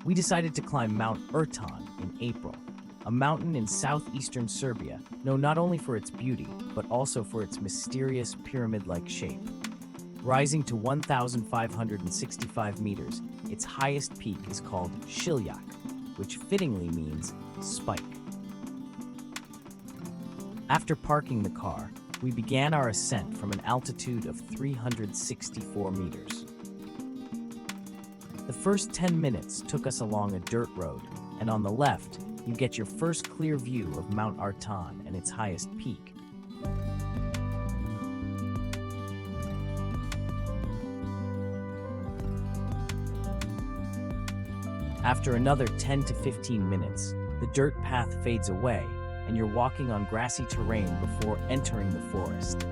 We decided to climb Mount Rtanj in April, a mountain in southeastern Serbia, known not only for its beauty, but also for its mysterious pyramid-like shape. Rising to 1,565 meters, its highest peak is called Shiljak, which fittingly means spike. After parking the car, we began our ascent from an altitude of 364 meters. The first 10 minutes took us along a dirt road, and on the left, you get your first clear view of Mount Rtanj and its highest peak. After another 10 to 15 minutes, the dirt path fades away, and you're walking on grassy terrain before entering the forest.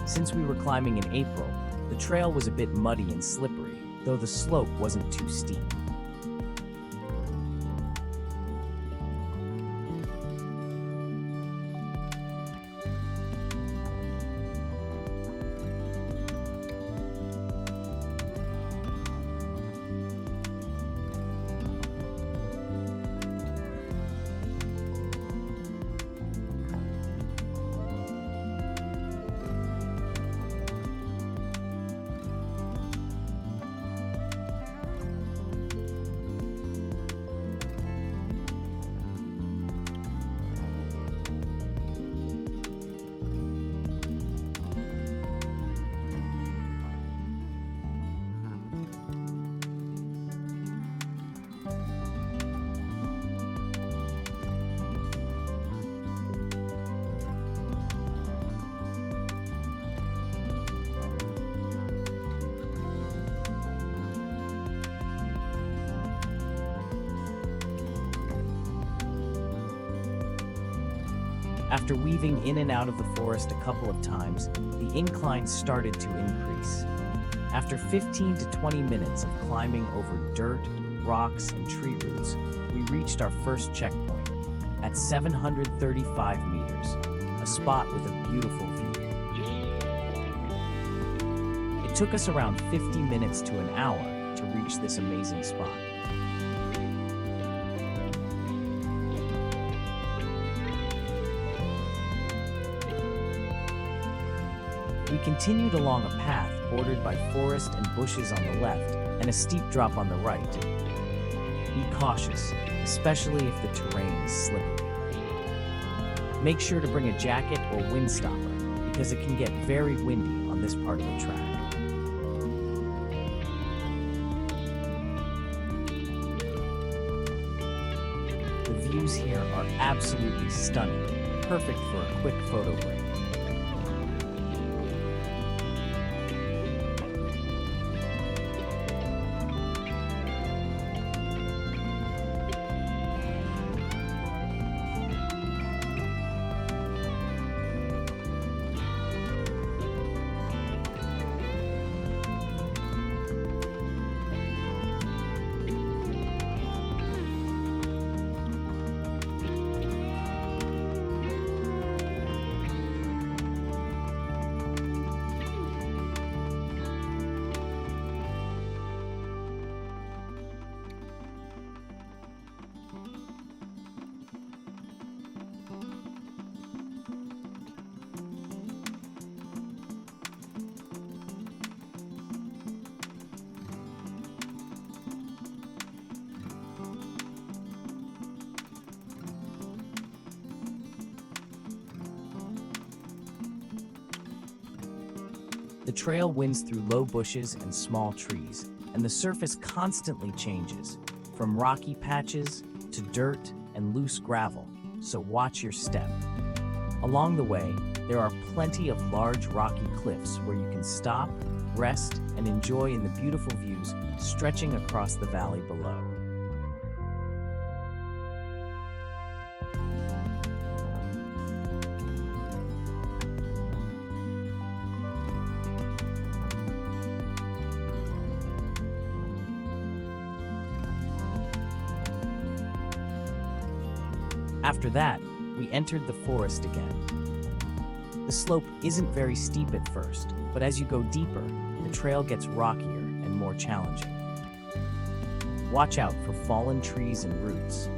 Since we were climbing in April, the trail was a bit muddy and slippery, though the slope wasn't too steep. After weaving in and out of the forest a couple of times, the incline started to increase. After 15 to 20 minutes of climbing over dirt, rocks, and tree roots, we reached our first checkpoint at 735 meters, a spot with a beautiful view. It took us around 50 minutes to an hour to reach this amazing spot. We continued along a path bordered by forest and bushes on the left and a steep drop on the right. Be cautious, especially if the terrain is slippery. Make sure to bring a jacket or windstopper because it can get very windy on this part of the track. The views here are absolutely stunning, perfect for a quick photo break. The trail winds through low bushes and small trees, and the surface constantly changes, from rocky patches to dirt and loose gravel, so watch your step. Along the way, there are plenty of large rocky cliffs where you can stop, rest, and enjoy in the beautiful views stretching across the valley below. After that, we entered the forest again, The slope isn't very steep at first, but as you go deeper, the trail gets rockier and more challenging. Watch out for fallen trees and roots.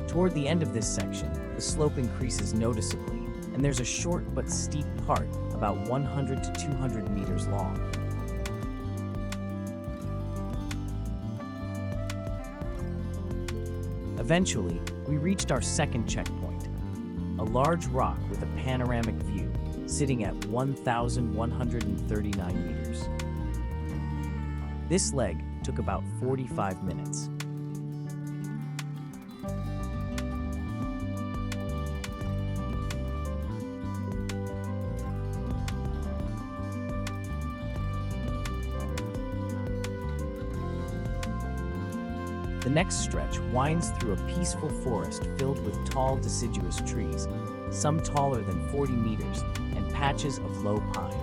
Toward the end of this section, the slope increases noticeably, and there's a short but steep part about 100 to 200 meters long. Eventually, we reached our second checkpoint, a large rock with a panoramic view, sitting at 1,139 meters. This leg took about 45 minutes. The next stretch winds through a peaceful forest filled with tall deciduous trees, some taller than 40 meters, and patches of low pine.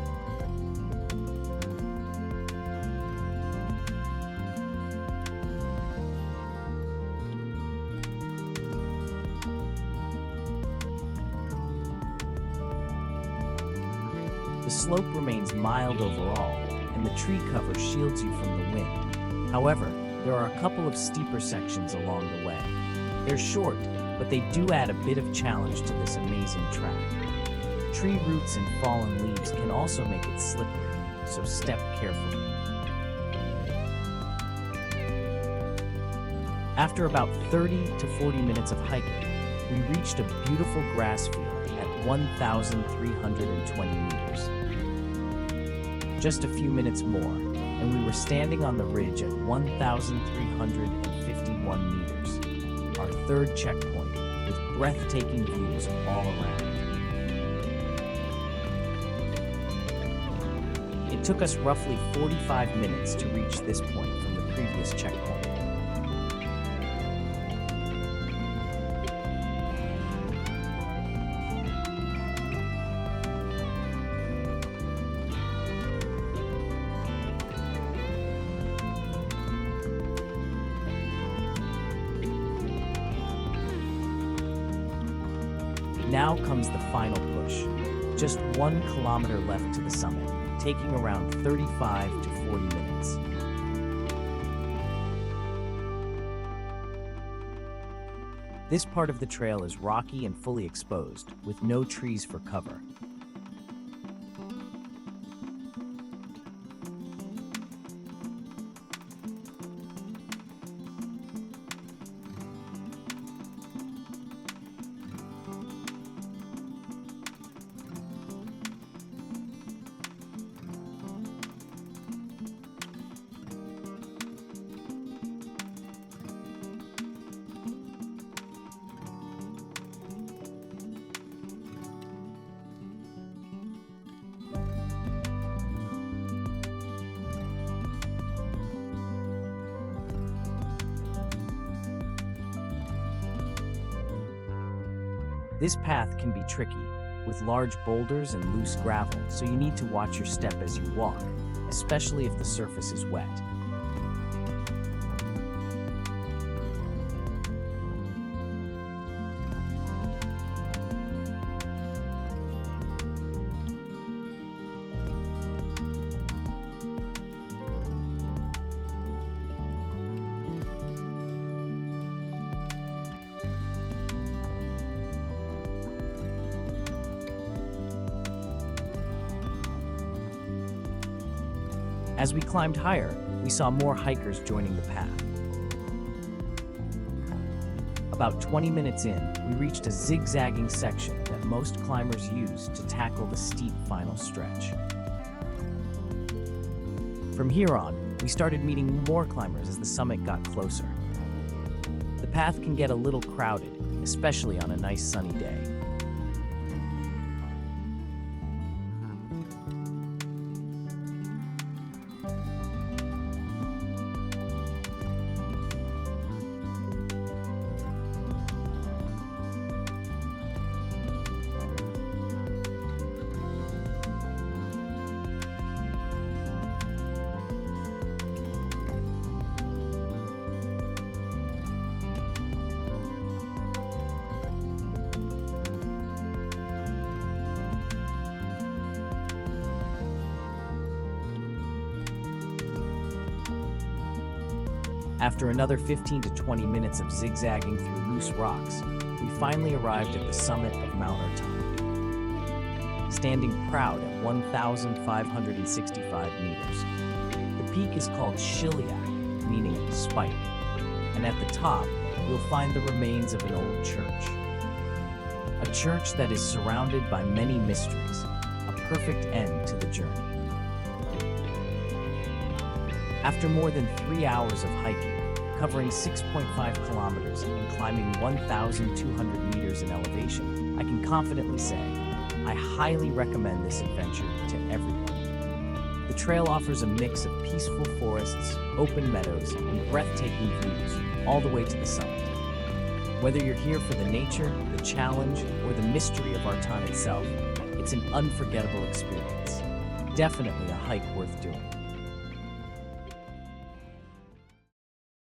The slope remains mild overall, and the tree cover shields you from the wind. However, there are a couple of steeper sections along the way. They're short, but they do add a bit of challenge to this amazing track. Tree roots and fallen leaves can also make it slippery, so step carefully. After about 30 to 40 minutes of hiking, we reached a beautiful grass field at 1,320 meters. Just a few minutes more, and we were standing on the ridge at 1,351 meters, our third checkpoint, with breathtaking views all around. It took us roughly 45 minutes to reach this point from the previous checkpoint. Now comes the final push. Just 1 kilometer left to the summit, taking around 35 to 40 minutes. This part of the trail is rocky and fully exposed, with no trees for cover. This path can be tricky, with large boulders and loose gravel, so you need to watch your step as you walk, especially if the surface is wet. As we climbed higher, we saw more hikers joining the path. About 20 minutes in, we reached a zigzagging section that most climbers use to tackle the steep final stretch. From here on, we started meeting more climbers as the summit got closer. The path can get a little crowded, especially on a nice sunny day. After another 15 to 20 minutes of zigzagging through loose rocks, we finally arrived at the summit of Mount Rtanj. Standing proud at 1,565 meters, the peak is called Shiliak, meaning spike, and at the top, you'll find the remains of an old church. A church that is surrounded by many mysteries, a perfect end to the journey. After more than 3 hours of hiking, covering 6.5 kilometers and climbing 1,200 meters in elevation, I can confidently say, I highly recommend this adventure to everyone. The trail offers a mix of peaceful forests, open meadows, and breathtaking views, all the way to the summit. Whether you're here for the nature, the challenge, or the mystery of Rtanj itself, it's an unforgettable experience. Definitely a hike worth doing.